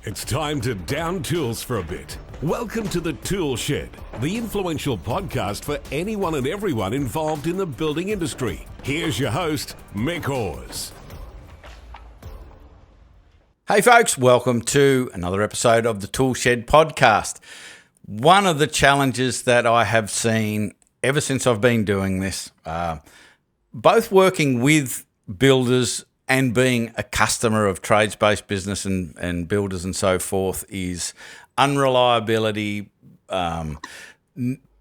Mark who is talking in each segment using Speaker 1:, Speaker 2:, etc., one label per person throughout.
Speaker 1: It's time to down tools for a bit. Welcome to the Tool Shed, the influential podcast for anyone and everyone involved in the building industry. Here's your host, Mick Hawes.
Speaker 2: Hey folks, welcome to another episode of the Tool Shed podcast. One of the challenges that I have seen ever since I've been doing this, both working with builders and being a customer of trades-based business and builders and so forth, is unreliability,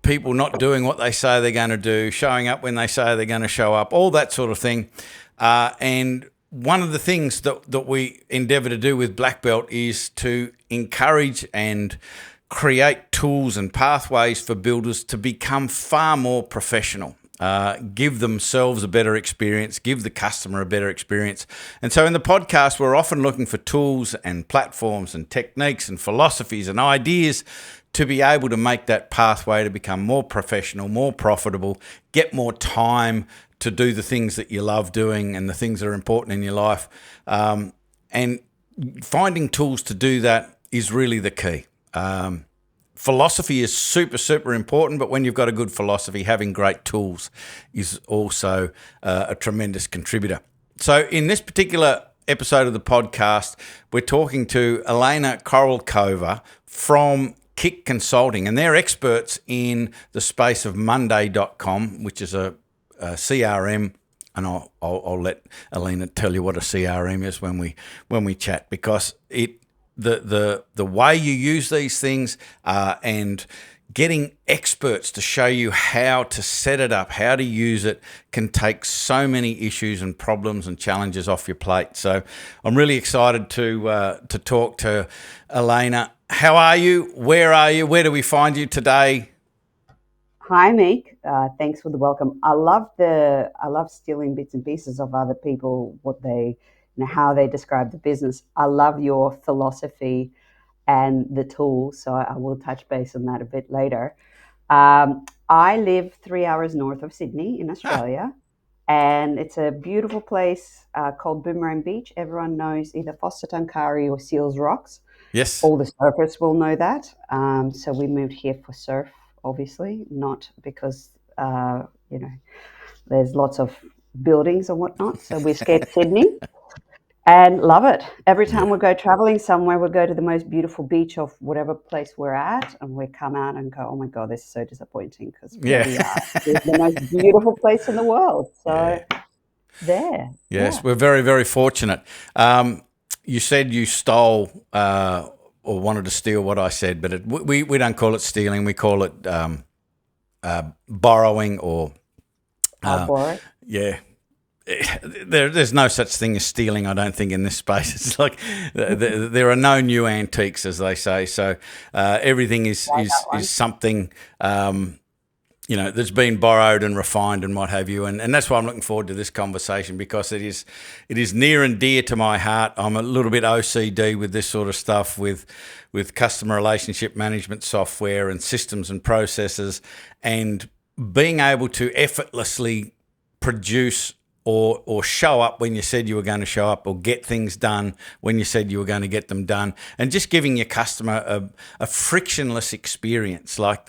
Speaker 2: people not doing what they say they're going to do, showing up when they say they're going to show up, all that sort of thing. And one of the things that we endeavour to do with Black Belt is to encourage and create tools and pathways for builders to become far more professional. Give themselves a better experience, give the customer a better experience. And so in the podcast, we're often looking for tools and platforms and techniques and philosophies and ideas to be able to make that pathway to become more professional, more profitable, get more time to do the things that you love doing and the things that are important in your life. And finding tools to do that is really the key. Philosophy is super important, but when you've got a good philosophy, having great tools is also a tremendous contributor. So in this particular episode of the podcast, we're talking to Elena Korolkova from Kik Consulting, and they're experts in the space of Monday.com, which is a CRM, and I'll let Elena tell you what a CRM is when we chat, because the way you use these things and getting experts to show you how to set it up, how to use it, can take so many issues and problems and challenges off your plate. So I'm really excited to talk to Elena. How are you? Where are you? Where do we find you today?
Speaker 3: Hi, Mick. Thanks for the welcome. I love stealing bits and pieces of other people, how they describe the business. I love your philosophy and the tools, so I will touch base on that a bit later. I live 3 hours north of Sydney in Australia, and it's a beautiful place called Boomerang Beach. Everyone knows either Foster Tuncari or Seals Rocks.
Speaker 2: Yes.
Speaker 3: All the surfers will know that. So we moved here for surf, obviously, not because, there's lots of buildings and whatnot. So we escaped Sydney. And love it. Every time we go traveling somewhere, we go to the most beautiful beach of whatever place we're at, and we come out and go, oh my God, this is so disappointing, because we are. It's the most beautiful place in the world. So there.
Speaker 2: Yes, we're very, very fortunate. You said you stole or wanted to steal what I said, but we don't call it stealing. We call it borrowing or...
Speaker 3: borrow?
Speaker 2: Yeah. There's no such thing as stealing, I don't think, in this space. It's like there are no new antiques, as they say. So everything is something that's been borrowed and refined and what have you. And that's why I'm looking forward to this conversation, because it is near and dear to my heart. I'm a little bit OCD with this sort of stuff, with customer relationship management software and systems and processes, and being able to effortlessly produce or show up when you said you were going to show up, or get things done when you said you were going to get them done, and just giving your customer a frictionless experience. Like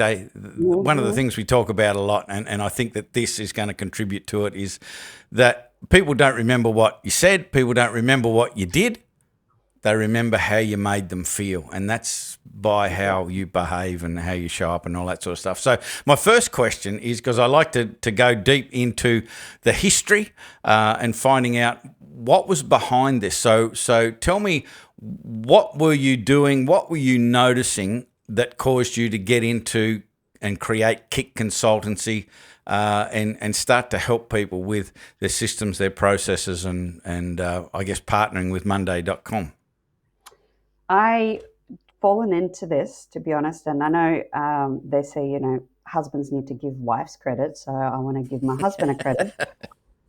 Speaker 2: one of the things we talk about a lot, and I think that this is going to contribute to it, is that people don't remember what you said, people don't remember what you did, they remember how you made them feel, and that's by how you behave and how you show up and all that sort of stuff. So my first question is, because I like to go deep into the history and finding out what was behind this. So tell me, what were you doing, what were you noticing that caused you to get into and create Kik Consultancy and start to help people with their systems, their processes, and I guess partnering with Monday.com?
Speaker 3: I fallen into this, to be honest, and I know they say, husbands need to give wives credit, so I want to give my husband a credit.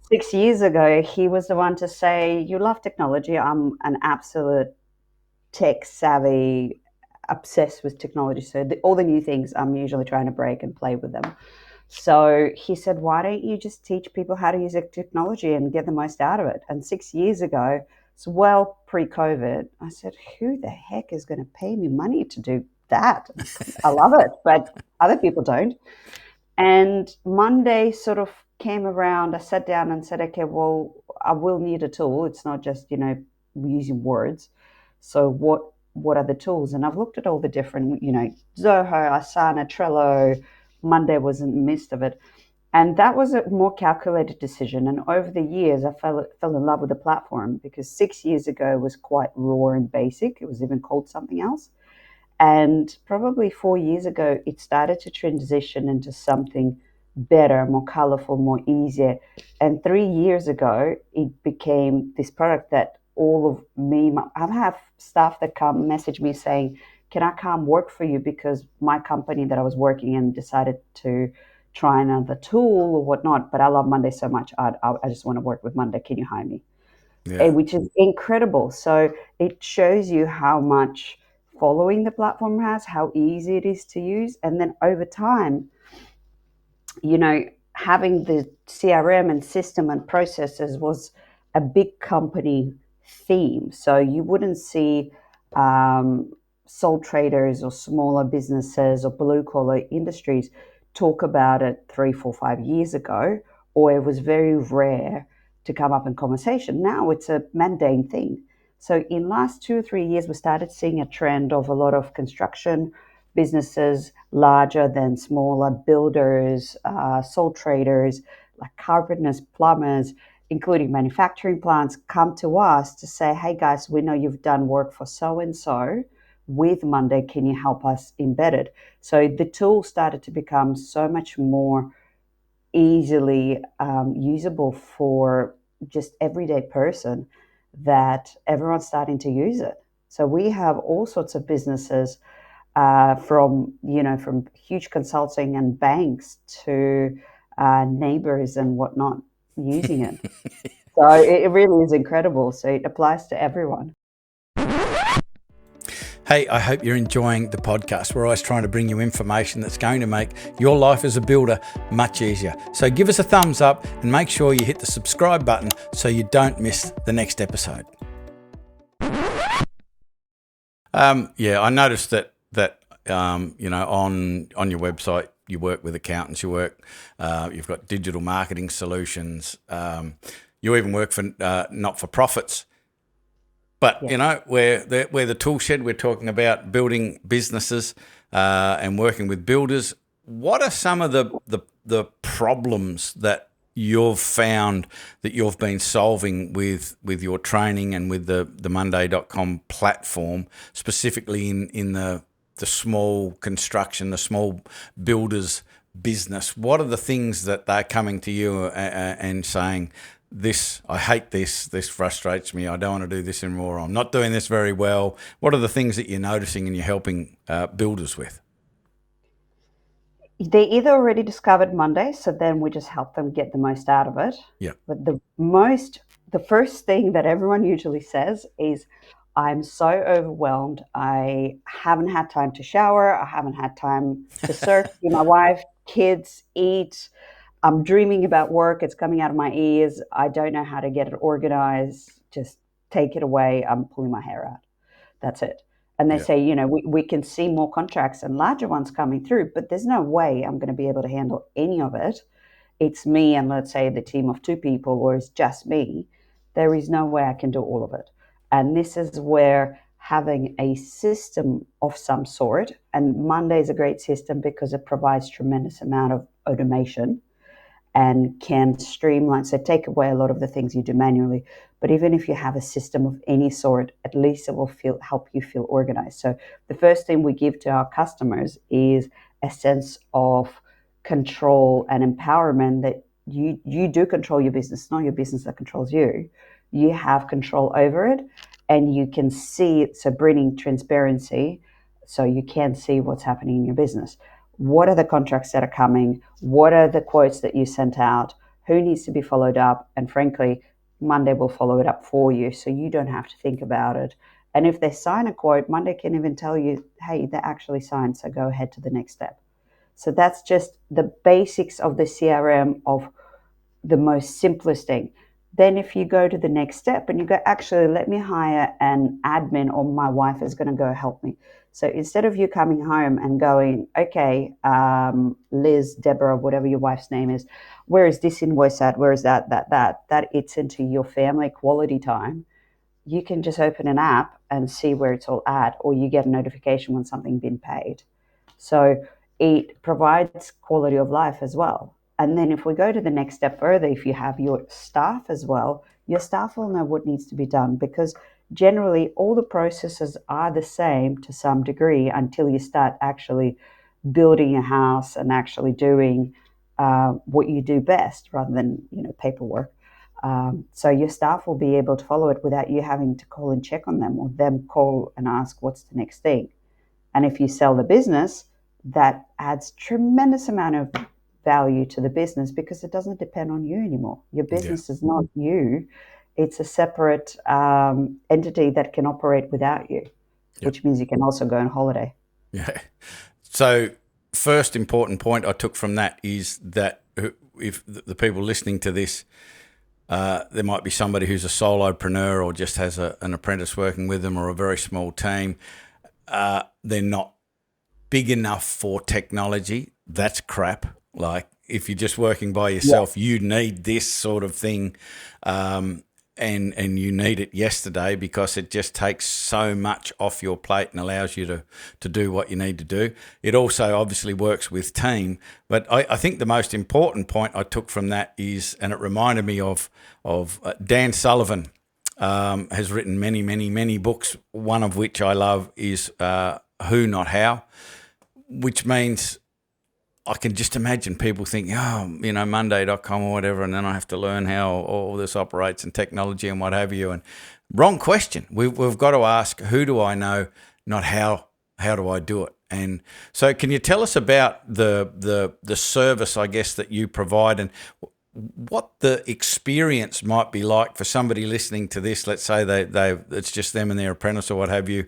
Speaker 3: 6 years ago, he was the one to say, you love technology. I'm an absolute tech savvy, obsessed with technology. So all the new things, I'm usually trying to break and play with them. So he said, why don't you just teach people how to use technology and get the most out of it? And 6 years ago, So, well, pre-COVID, I said, who the heck is going to pay me money to do that? I love it, but other people don't. And Monday sort of came around. I sat down and said, okay, well, I will need a tool. It's not just, using words. So what are the tools? And I've looked at all the different, Zoho, Asana, Trello. Monday was in the midst of it. And that was a more calculated decision. And over the years, I fell in love with the platform because 6 years ago it was quite raw and basic. It was even called something else. And probably 4 years ago, it started to transition into something better, more colorful, more easier. And 3 years ago, it became this product that all of me, I have staff that come message me saying, can I come work for you? Because my company that I was working in decided to try another tool or whatnot. But I love Monday so much. I just want to work with Monday. Can you hire me?
Speaker 2: Yeah.
Speaker 3: Which is incredible. So it shows you how much following the platform has, how easy it is to use. And then over time, having the CRM and system and processes was a big company theme. So you wouldn't see sole traders or smaller businesses or blue collar industries talk about it 3, 4, 5 years ago, or it was very rare to come up in conversation. Now it's a mundane thing. So in last 2 or 3 years, we started seeing a trend of a lot of construction businesses, larger than smaller builders, sole traders, like carpenters, plumbers, including manufacturing plants, come to us to say, hey guys, we know you've done work for so and so with Monday. Can you help us embed it? So the tool started to become so much more easily usable for just everyday person that everyone's starting to use it. So we have all sorts of businesses from huge consulting and banks to neighbors and whatnot using it. So it really is incredible. So it applies to everyone.
Speaker 2: Hey, I hope you're enjoying the podcast. We're always trying to bring you information that's going to make your life as a builder much easier. So give us a thumbs up and make sure you hit the subscribe button so you don't miss the next episode. I noticed that on your website you work with accountants, you've got digital marketing solutions, you even work for not-for-profits. But, where the tool shed, we're talking about building businesses and working with builders. What are some of the problems that you've found that you've been solving with your training and with the Monday.com platform, specifically in the small construction, the small builders business? What are the things that they're coming to you and saying, I hate this frustrates me, I don't want to do this anymore, I'm not doing this very well? What are the things that you're noticing and you're helping builders with?
Speaker 3: They either already discovered Monday, so then we just help them get the most out of it.
Speaker 2: Yeah.
Speaker 3: But the first thing that everyone usually says is, I'm so overwhelmed. I haven't had time to shower. I haven't had time to surf, see my wife, kids, eat. I'm dreaming about work. It's coming out of my ears. I don't know how to get it organized. Just take it away. I'm pulling my hair out. That's it. And they say, we can see more contracts and larger ones coming through, but there's no way I'm going to be able to handle any of it. It's me and let's say the team of 2 people, or it's just me. There is no way I can do all of it. And this is where having a system of some sort, and Monday is a great system because it provides tremendous amount of automation and can streamline, so take away a lot of the things you do manually. But even if you have a system of any sort, at least it will help you feel organized. So the first thing we give to our customers is a sense of control and empowerment that you do control your business. It's not your business that controls you. You have control over it, and you can see it. So bringing transparency, so you can see what's happening in your business. What are the contracts that are coming? What are the quotes that you sent out? Who needs to be followed up? And frankly, Monday will follow it up for you, so you don't have to think about it. And if they sign a quote, Monday can even tell you, hey, they actually signed, so go ahead to the next step. So that's just the basics of the CRM, of the most simplest thing. Then if you go to the next step and you go, actually, let me hire an admin or my wife is going to go help me. So instead of you coming home and going, okay, Liz, Deborah, whatever your wife's name is, where is this invoice at? Where is that eats into your family quality time. You can just open an app and see where it's all at, or you get a notification when something's been paid. So it provides quality of life as well. And then if we go to the next step further, if you have your staff as well, your staff will know what needs to be done, because generally all the processes are the same to some degree until you start actually building a house and actually doing what you do best rather than paperwork. So your staff will be able to follow it without you having to call and check on them, or them call and ask what's the next thing. And if you sell the business, that adds tremendous amount of value to the business, because it doesn't depend on you anymore. Your business is not you. It's a separate entity that can operate without you, which means you can also go on holiday.
Speaker 2: Yeah. So first important point I took from that is that if the people listening to this, there might be somebody who's a solopreneur or just has an apprentice working with them, or a very small team. They're not big enough for technology. That's crap. Like, if you're just working by yourself, you need this sort of thing, and you need it yesterday, because it just takes so much off your plate and allows you to do what you need to do. It also obviously works with team. But I think the most important point I took from that is, and it reminded me of Dan Sullivan, has written many books, one of which I love is Who Not How, which means I can just imagine people thinking, Monday.com or whatever, and then I have to learn how all this operates and technology and what have you. And wrong question. We've got to ask, who do I know, not how do I do it? And so can you tell us about the service, I guess, that you provide, and what the experience might be like for somebody listening to this? Let's say they it's just them and their apprentice or what have you.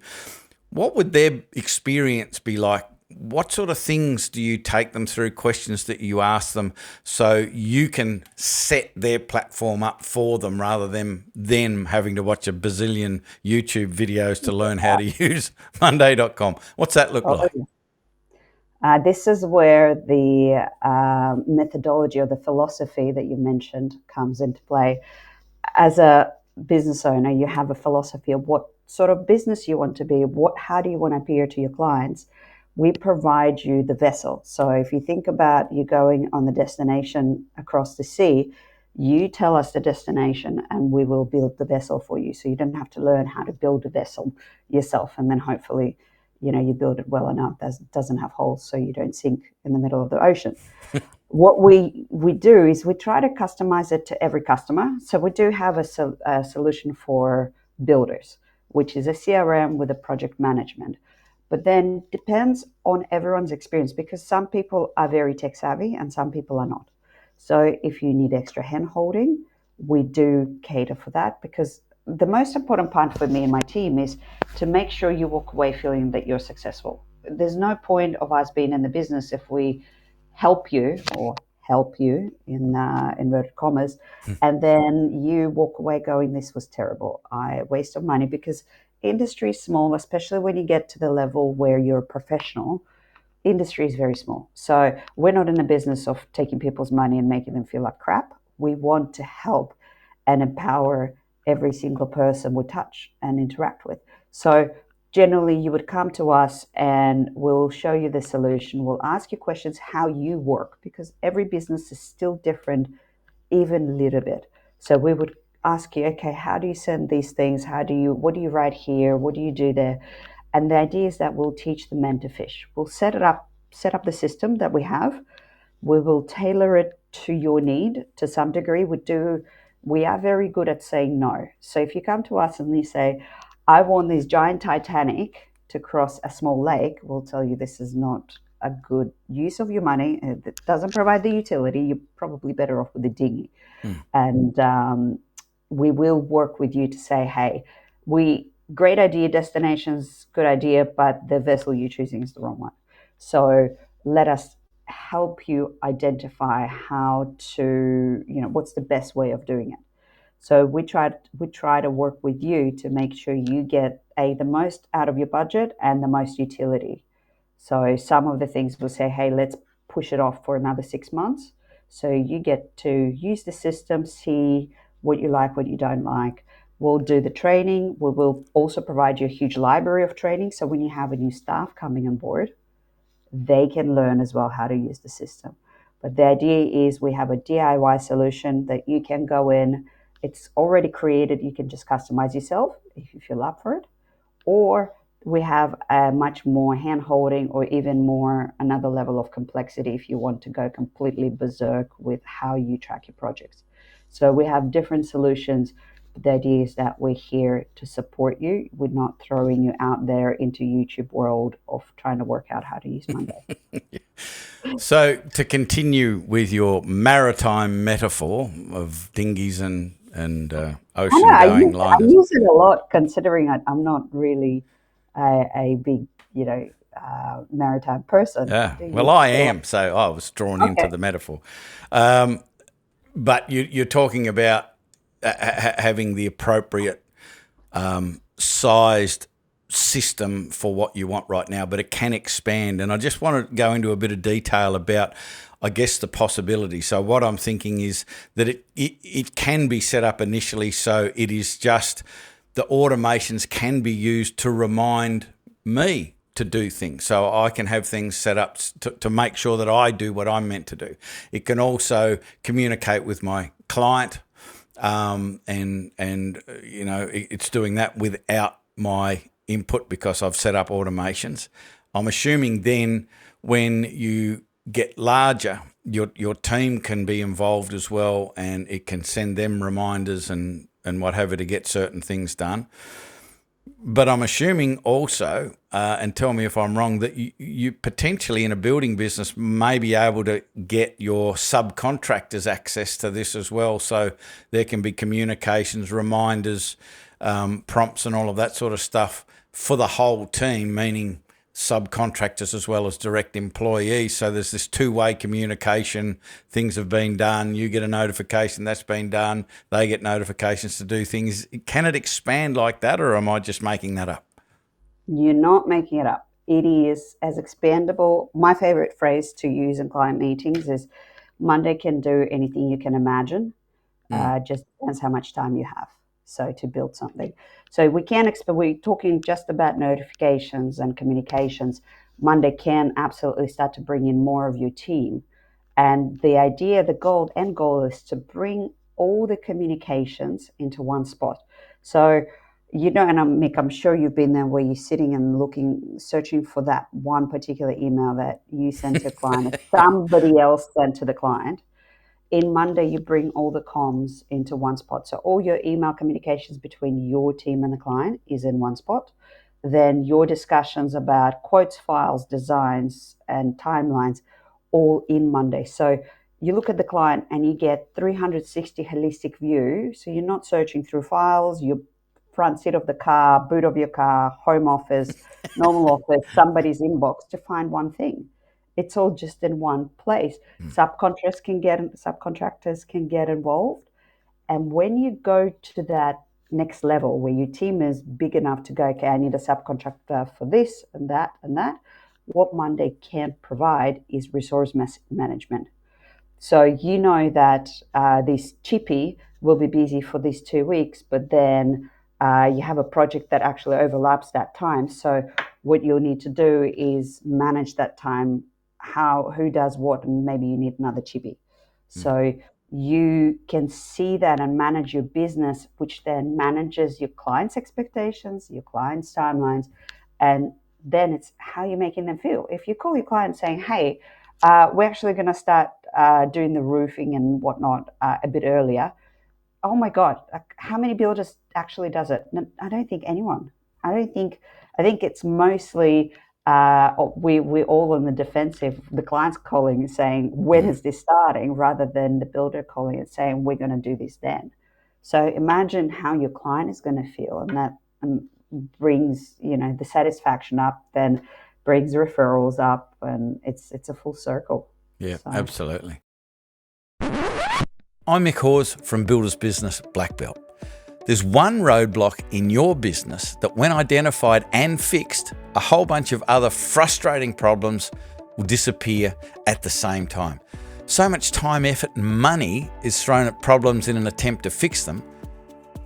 Speaker 2: What would their experience be like? What sort of things do you take them through, questions that you ask them, so you can set their platform up for them, rather than them having to watch a bazillion YouTube videos to learn how to use Monday.com? What's that look like?
Speaker 3: This is where the methodology or the philosophy that you mentioned comes into play. As a business owner, you have a philosophy of what sort of business you want to be, how do you want to appear to your clients. We provide you the vessel. So if you think about you going on the destination across the sea, you tell us the destination and we will build the vessel for you. So you don't have to learn how to build a vessel yourself, and then hopefully, you build it well enough that it doesn't have holes so you don't sink in the middle of the ocean. What we do is we try to customize it to every customer. So we do have a solution for builders, which is a CRM with a project management. But then depends on everyone's experience, because some people are very tech savvy and some people are not. So if you need extra hand holding, we do cater for that, because the most important part for me and my team is to make sure you walk away feeling that you're successful. There's no point of us being in the business if we help you in inverted commas, and then you walk away going, this was terrible, I wasted money. Because industry is small, especially when you get to the level where you're a professional. Industry is very small. So we're not in the business of taking people's money and making them feel like crap. We want to help and empower every single person we touch and interact with. So generally you would come to us and we'll show you the solution. We'll ask you questions how you work, because every business is still different, even a little bit. So we would ask you, okay, how do you send these things? What do you write here? What do you do there? And the idea is that we'll teach the men to fish. We'll set up the system that we have. We will tailor it to your need to some degree. We are very good at saying no. So if you come to us and you say, I want this giant Titanic to cross a small lake, we'll tell you this is not a good use of your money. It doesn't provide the utility. You're probably better off with a dinghy. And we will work with you to say, hey, great idea, destinations, good idea, but the vessel you're choosing is the wrong one. So let us help you identify how to, what's the best way of doing it. So we try to work with you to make sure you get the most out of your budget and the most utility. So some of the things we'll say, hey, let's push it off for another 6 months. So you get to use the system, see what you like, what you don't like. We'll do the training. We will also provide you a huge library of training. So when you have a new staff coming on board, they can learn as well how to use the system. But the idea is we have a DIY solution that you can go in. It's already created. You can just customize yourself if you feel up for it. Or we have a much more hand-holding or even more another level of complexity if you want to go completely berserk with how you track your projects. So we have different solutions. The idea is that we're here to support you. We're not throwing you out there into YouTube world of trying to work out how to use Monday.
Speaker 2: So to continue with your maritime metaphor of dinghies and ocean-going liners.
Speaker 3: I use it a lot, considering I'm not really a big, maritime person.
Speaker 2: Yeah, well, I am, so I was drawn into the metaphor. But you're talking about having the appropriate sized system for what you want right now, but it can expand. And I just want to go into a bit of detail about, I guess, the possibility. So what I'm thinking is that it can be set up initially so it is just the automations can be used to remind me to do things. So I can have things set up to make sure that I do what I'm meant to do. It can also communicate with my client, and it's doing that without my input because I've set up automations. I'm assuming then when you get larger, your team can be involved as well, and it can send them reminders and what have you to get certain things done. But I'm assuming also, and tell me if I'm wrong, that you potentially in a building business may be able to get your subcontractors access to this as well. So there can be communications, reminders, prompts and all of that sort of stuff for the whole team, meaning subcontractors as well as direct employees. So there's this two-way communication. Things have been done. You get a notification that's been done. They get notifications to do things. Can it expand like that, or am I just making that up?
Speaker 3: You're not making it up. It is as expandable. My favorite phrase to use in client meetings is Monday can do anything you can imagine. Just depends how much time you have. So to build something. So we can we're talking just about notifications and communications. Monday can absolutely start to bring in more of your team. And the idea, the end goal is to bring all the communications into one spot. So, and Mick, I'm sure you've been there where you're sitting and searching for that one particular email that you sent to a client or somebody else sent to the client. In Monday, you bring all the comms into one spot. So all your email communications between your team and the client is in one spot. Then your discussions about quotes, files, designs, and timelines, all in Monday. So you look at the client and you get 360 holistic view. So you're not searching through files, your front seat of the car, boot of your car, home office, normal office, somebody's inbox to find one thing. It's all just in one place. Subcontractors can get involved. And when you go to that next level where your team is big enough to go, okay, I need a subcontractor for this and that and that, what Monday can provide is resource management. So you know that this chippy will be busy for these 2 weeks, but then you have a project that actually overlaps that time. So what you'll need to do is manage that time, who does what, and maybe you need another chippy. So you can see that and manage your business, which then manages your clients' expectations, your clients' timelines, and then it's how you're making them feel. If you call your client saying, hey, we're actually going to start doing the roofing and whatnot a bit earlier. Oh my God, how many builders actually does it? No, I don't think anyone. I think it's mostly we're all in the defensive. The client's calling and saying, when is this starting, rather than the builder calling and saying, we're going to do this then. So imagine how your client is going to feel, and that brings the satisfaction up, then brings referrals up, and it's a full circle.
Speaker 2: Yeah, so. Absolutely. I'm Mick Hawes from Builders Business Black Belt. There's one roadblock in your business that, when identified and fixed, a whole bunch of other frustrating problems will disappear at the same time. So much time, effort, and money is thrown at problems in an attempt to fix them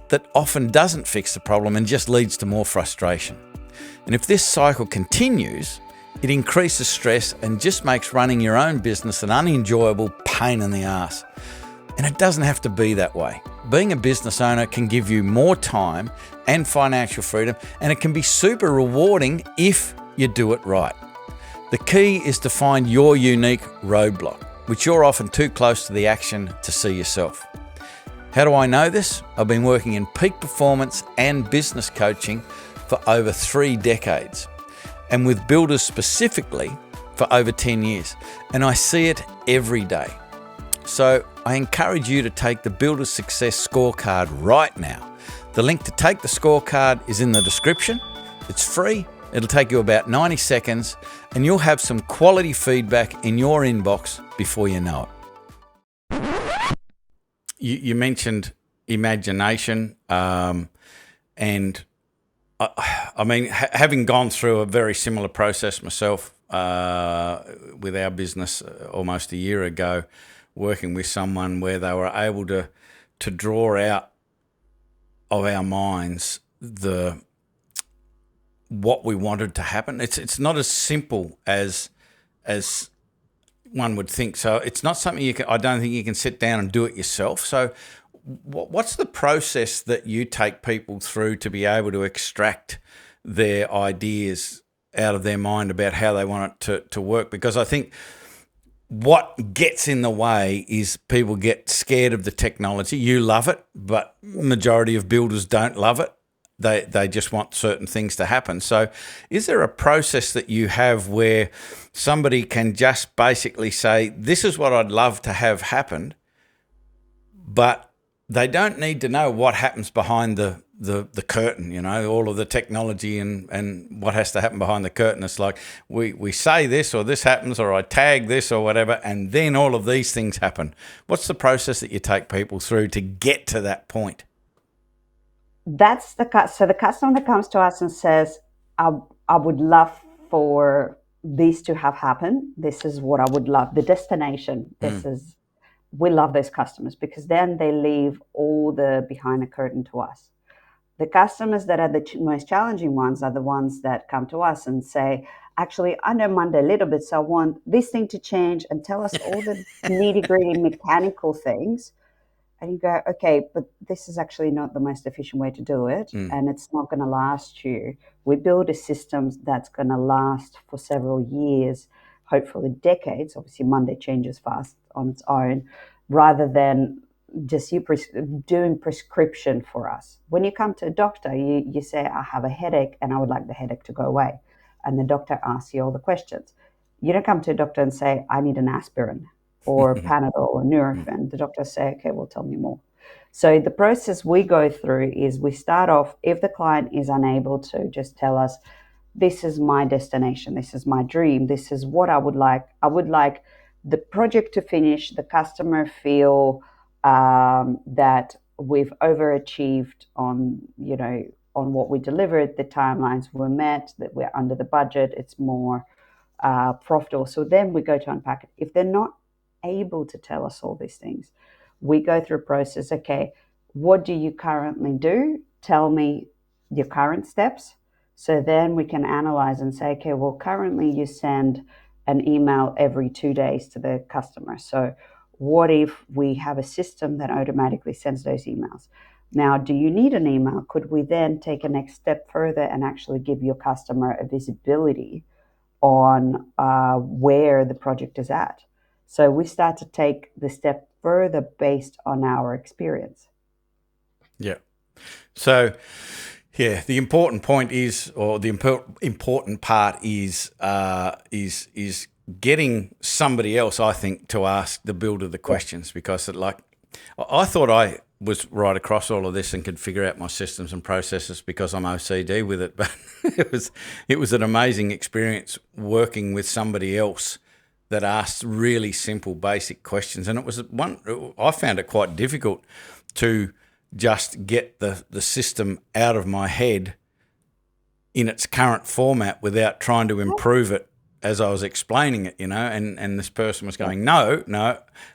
Speaker 2: that often doesn't fix the problem and just leads to more frustration. And if this cycle continues, it increases stress and just makes running your own business an unenjoyable pain in the ass. And it doesn't have to be that way. Being a business owner can give you more time and financial freedom, and it can be super rewarding if you do it right. The key is to find your unique roadblock, which you're often too close to the action to see yourself. How do I know this? I've been working in peak performance and business coaching for over 3 decades, and with builders specifically for over 10 years. And I see it every day. So I encourage you to take the Builder's Success Scorecard right now. The link to take the scorecard is in the description. It's free. It'll take you about 90 seconds, and you'll have some quality feedback in your inbox before you know it. You mentioned imagination, and I mean, having gone through a very similar process myself with our business almost a year ago, working with someone where they were able to draw out of our minds what we wanted to happen. It's not as simple as one would think. So it's not something I don't think you can sit down and do it yourself. So what's the process that you take people through to be able to extract their ideas out of their mind about how they want it to work? Because I think what gets in the way is people get scared of the technology. You love it, but majority of builders don't love it. They just want certain things to happen. So is there a process that you have where somebody can just basically say, this is what I'd love to have happen, but they don't need to know what happens behind the curtain, you know, all of the technology and what has to happen behind the curtain? It's like we say this or this happens or I tag this or whatever, and then all of these things happen. What's the process that you take people through to get to that point?
Speaker 3: That's so the customer that comes to us and says, I would love for this to have happened. This is what I would love. The destination. We love those customers because then they leave all the behind the curtain to us. The customers that are the most challenging ones are the ones that come to us and say, actually, I know Monday a little bit, so I want this thing to change, and tell us all the nitty-gritty mechanical things. And you go, okay, but this is actually not the most efficient way to do it, and it's not going to last you. We build a system that's going to last for several years, hopefully decades. Obviously, Monday changes fast on its own, rather than just you doing prescription for us. When you come to a doctor, you say, I have a headache and I would like the headache to go away. And the doctor asks you all the questions. You don't come to a doctor and say, I need an aspirin or Panadol or Nurofen. The doctors say, okay, well, tell me more. So the process we go through is we start off, if the client is unable to just tell us, this is my destination, this is my dream, this is what I would like. I would like the project to finish, the customer feel that we've overachieved on what we delivered, the timelines were met, that we're under the budget, it's more profitable. So then we go to unpack it. If they're not able to tell us all these things, we go through a process. Okay, what do you currently do? Tell me your current steps. So then we can analyze and say, okay, well, currently you send an email every 2 days to the customer. So what if we have a system that automatically sends those emails? Now, do you need an email? Could we then take a next step further and actually give your customer a visibility on where the project is at? So we start to take the step further based on our experience.
Speaker 2: Yeah. So, yeah, the important point is, or the important part is getting somebody else, I think, to ask the builder the questions, because I thought I was right across all of this and could figure out my systems and processes because I'm OCD with it, but it was an amazing experience working with somebody else that asked really simple, basic questions. And it was I found it quite difficult to just get the system out of my head in its current format without trying to improve it as I was explaining it, and this person was going, no,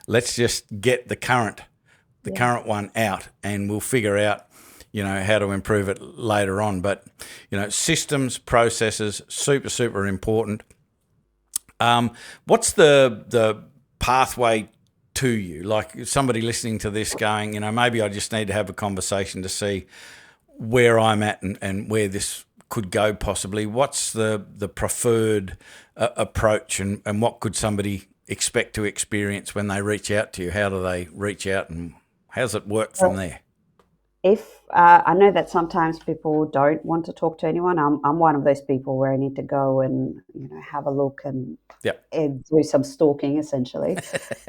Speaker 2: let's just get the current one out, and we'll figure out, how to improve it later on. But, systems, processes, super, super important. What's the pathway to you? Like somebody listening to this going, maybe I just need to have a conversation to see where I'm at and where this could go possibly. What's the preferred approach, and what could somebody expect to experience when they reach out to you? How do they reach out, and how does it work from there?
Speaker 3: If I know that sometimes people don't want to talk to anyone, I'm one of those people where I need to go and have a look and do some stalking essentially.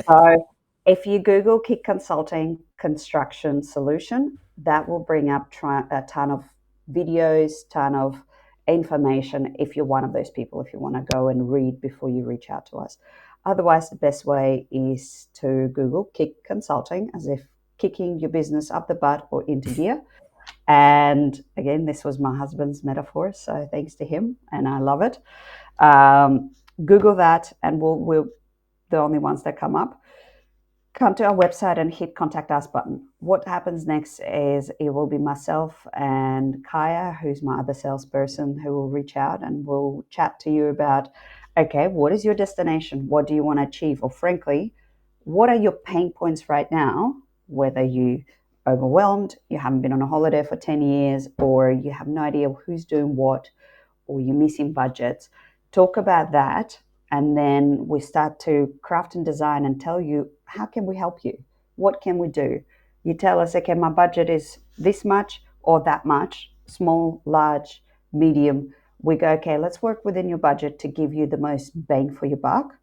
Speaker 3: So if you Google Kik Consulting construction solution, that will bring up a ton of videos, ton of information. If you're one of those people, if you want to go and read before you reach out to us. Otherwise, the best way is to Google Kik Consulting, as if kicking your business up the butt or into gear. And again, this was my husband's metaphor, so thanks to him, and I love it. Google that, and we'll the only ones that come up. Come to our website and hit Contact Us button. What happens next is it will be myself and Kaya, who's my other salesperson, who will reach out and we'll chat to you about, okay, what is your destination? What do you want to achieve? Or frankly, what are your pain points right now? Whether you overwhelmed, you haven't been on a holiday for 10 years, or you have no idea who's doing what, or you're missing budgets. Talk about that, and then we start to craft and design and tell you, how can we help you? What can we do? You tell us, okay, my budget is this much or that much, small, large, medium. We go, okay, let's work within your budget to give you the most bang for your buck.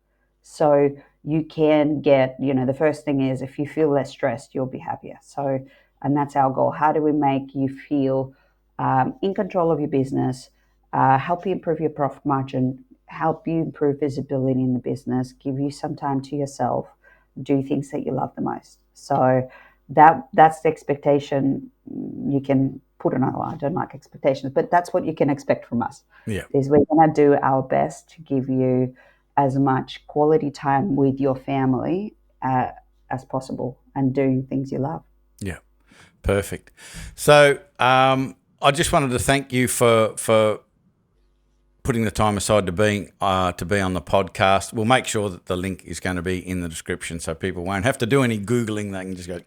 Speaker 3: So you can get, the first thing is if you feel less stressed, you'll be happier. So, and that's our goal. How do we make you feel in control of your business, help you improve your profit margin, help you improve visibility in the business, give you some time to yourself, do things that you love the most. So that's the expectation you can put on. I don't like expectations, but that's what you can expect from us.
Speaker 2: Yeah.
Speaker 3: Is we're going to do our best to give you as much quality time with your family as possible and doing things you love.
Speaker 2: Yeah, perfect. So I just wanted to thank you for putting the time aside to be on the podcast. We'll make sure that the link is going to be in the description, so people won't have to do any Googling. They can just go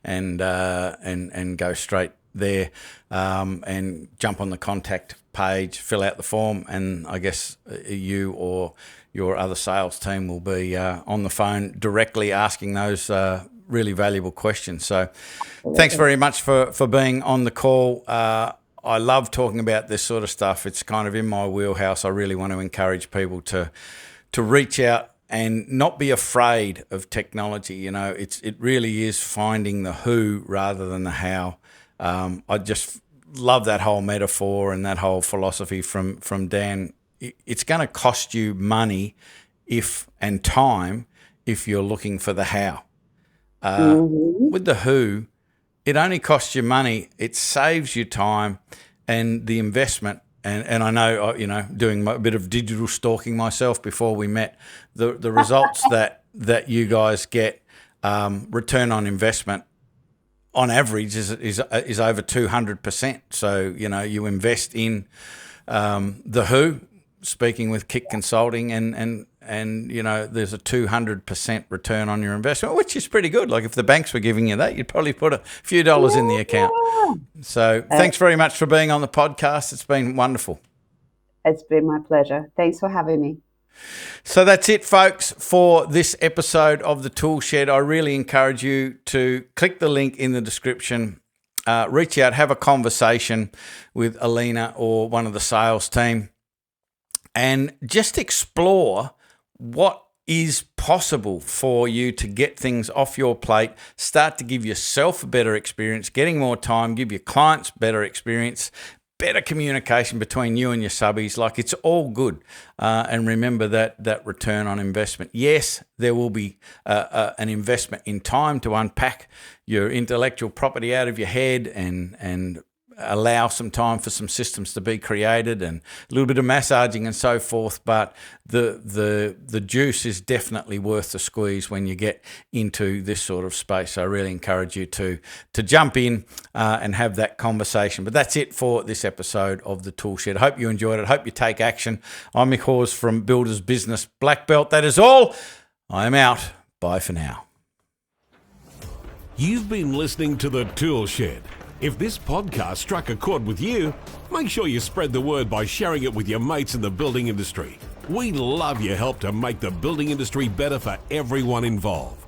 Speaker 2: and go straight there and jump on the contact page, fill out the form, and I guess you or your other sales team will be on the phone directly asking those really valuable questions. So thanks very much for being on the call. I love talking about this sort of stuff. It's kind of in my wheelhouse. I really want to encourage people to reach out and not be afraid of technology. It really is finding the who rather than the how. I just love that whole metaphor and that whole philosophy from Dan. It's going to cost you money and time if you're looking for the how. With the who, it only costs you money. It saves you time and the investment. And I know, doing a bit of digital stalking myself before we met, the results that you guys get, return on investment on average is over 200%. So, you invest in the who, speaking with Kik Consulting, and there's a 200% return on your investment, which is pretty good. Like if the banks were giving you that, you'd probably put a few dollars in the account. So thanks very much for being on the podcast. It's been wonderful.
Speaker 3: It's been my pleasure. Thanks for having me.
Speaker 2: So that's it, folks, for this episode of The Tool Shed. I really encourage you to click the link in the description, reach out, have a conversation with Elena or one of the sales team, and just explore what is possible for you to get things off your plate, start to give yourself a better experience, getting more time, give your clients better experience, better communication between you and your subbies. Like, it's all good. And remember that return on investment. Yes, there will be an investment in time to unpack your intellectual property out of your head and allow some time for some systems to be created and a little bit of massaging and so forth. But the juice is definitely worth the squeeze when you get into this sort of space. So I really encourage you to jump in and have that conversation. But that's it for this episode of the Tool Shed. I hope you enjoyed it. I hope you take action. I'm Mick Hawes from Builders Business Black Belt. That is all. I am out. Bye for now.
Speaker 1: You've been listening to the Tool Shed. If this podcast struck a chord with you, make sure you spread the word by sharing it with your mates in the building industry. We love your help to make the building industry better for everyone involved.